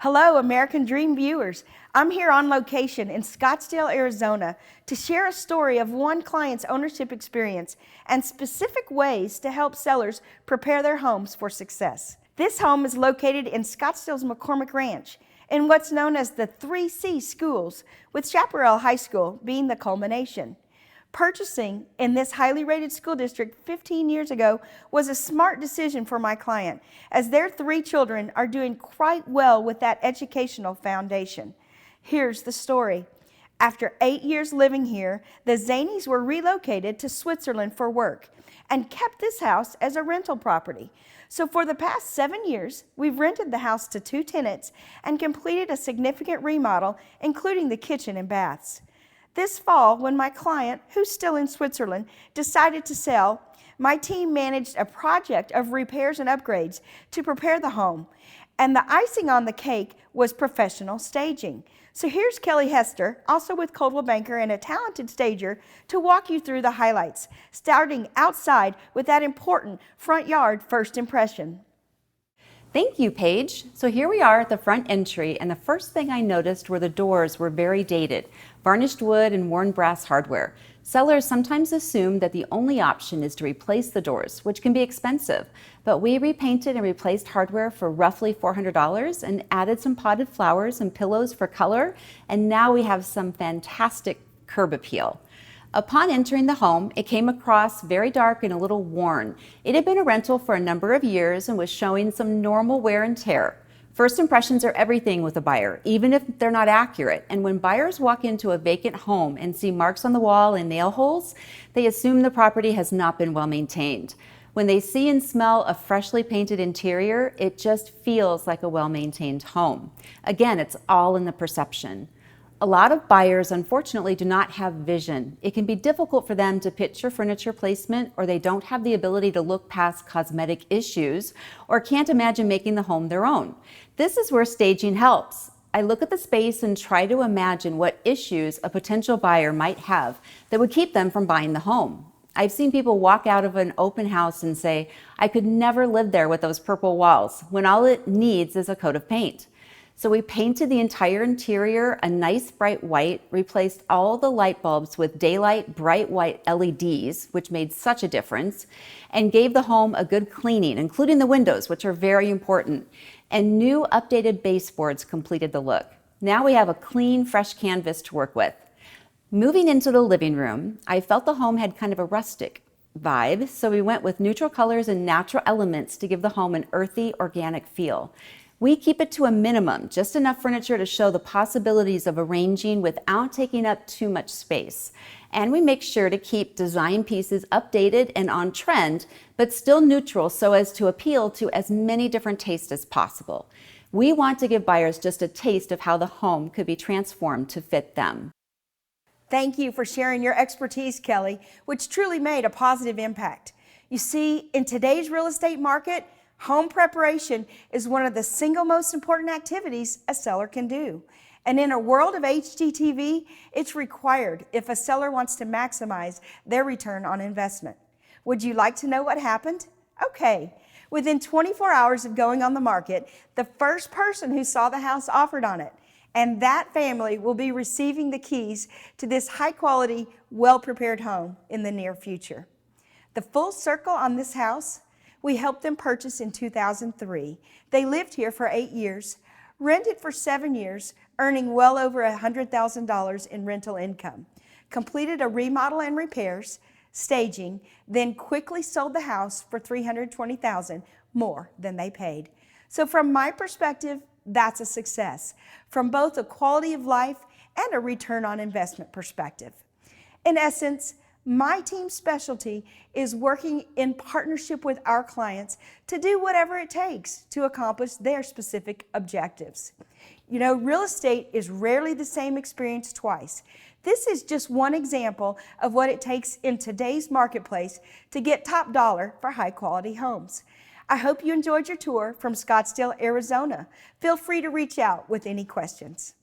Hello, American Dream viewers. I'm here on location in Scottsdale, Arizona to share a story of one client's ownership experience and specific ways to help sellers prepare their homes for success. This home is located in Scottsdale's McCormick Ranch in what's known as the 3C schools, with Chaparral High School being the culmination. Purchasing in this highly rated school district 15 years ago was a smart decision for my client, as their 3 children are doing quite well with that educational foundation. Here's the story. After 8 years living here, the Zanies were relocated to Switzerland for work and kept this house as a rental property. So for the past 7 years, we've rented the house to 2 tenants and completed a significant remodel, including the kitchen and baths. This fall, when my client, who's still in Switzerland, decided to sell, my team managed a project of repairs and upgrades to prepare the home. And the icing on the cake was professional staging. So here's Kelly Hester, also with Coldwell Banker and a talented stager, to walk you through the highlights, starting outside with that important front yard first impression. Thank you, Paige. So here we are at the front entry, and the first thing I noticed were the doors were very dated, varnished wood and worn brass hardware. Sellers sometimes assume that the only option is to replace the doors, which can be expensive, but we repainted and replaced hardware for roughly $400 and added some potted flowers and pillows for color, and now we have some fantastic curb appeal. Upon entering the home, it came across very dark and a little worn. It had been a rental for a number of years and was showing some normal wear and tear. First impressions are everything with a buyer, even if they're not accurate. And when buyers walk into a vacant home and see marks on the wall and nail holes, they assume the property has not been well maintained. When they see and smell a freshly painted interior, it just feels like a well-maintained home. Again, it's all in the perception. A lot of buyers, unfortunately, do not have vision. It can be difficult for them to picture furniture placement, or they don't have the ability to look past cosmetic issues, or can't imagine making the home their own. This is where staging helps. I look at the space and try to imagine what issues a potential buyer might have that would keep them from buying the home. I've seen people walk out of an open house and say, "I could never live there with those purple walls," when all it needs is a coat of paint. So we painted the entire interior a nice bright white, replaced all the light bulbs with daylight bright white LEDs, which made such a difference, and gave the home a good cleaning, including the windows, which are very important. And new updated baseboards completed the look. Now we have a clean, fresh canvas to work with. Moving into the living room, I felt the home had kind of a rustic vibe, so we went with neutral colors and natural elements to give the home an earthy, organic feel. We keep it to a minimum, just enough furniture to show the possibilities of arranging without taking up too much space. And we make sure to keep design pieces updated and on trend, but still neutral so as to appeal to as many different tastes as possible. We want to give buyers just a taste of how the home could be transformed to fit them. Thank you for sharing your expertise, Kelly, which truly made a positive impact. You see, in today's real estate market, home preparation is one of the single most important activities a seller can do. And in a world of HGTV, it's required if a seller wants to maximize their return on investment. Would you like to know what happened? Okay. Within 24 hours of going on the market, the first person who saw the house offered on it. And that family will be receiving the keys to this high-quality, well-prepared home in the near future. The full circle on this house: we helped them purchase in 2003. They lived here for 8 years, rented for 7 years, earning well over $100,000 in rental income, completed a remodel and repairs, staging, then quickly sold the house for $320,000, more than they paid. So from my perspective, that's a success, from both a quality of life and a return on investment perspective. In essence, my team's specialty is working in partnership with our clients to do whatever it takes to accomplish their specific objectives. You know, real estate is rarely the same experience twice. This is just one example of what it takes in today's marketplace to get top dollar for high quality homes. I hope you enjoyed your tour from Scottsdale, Arizona. Feel free to reach out with any questions.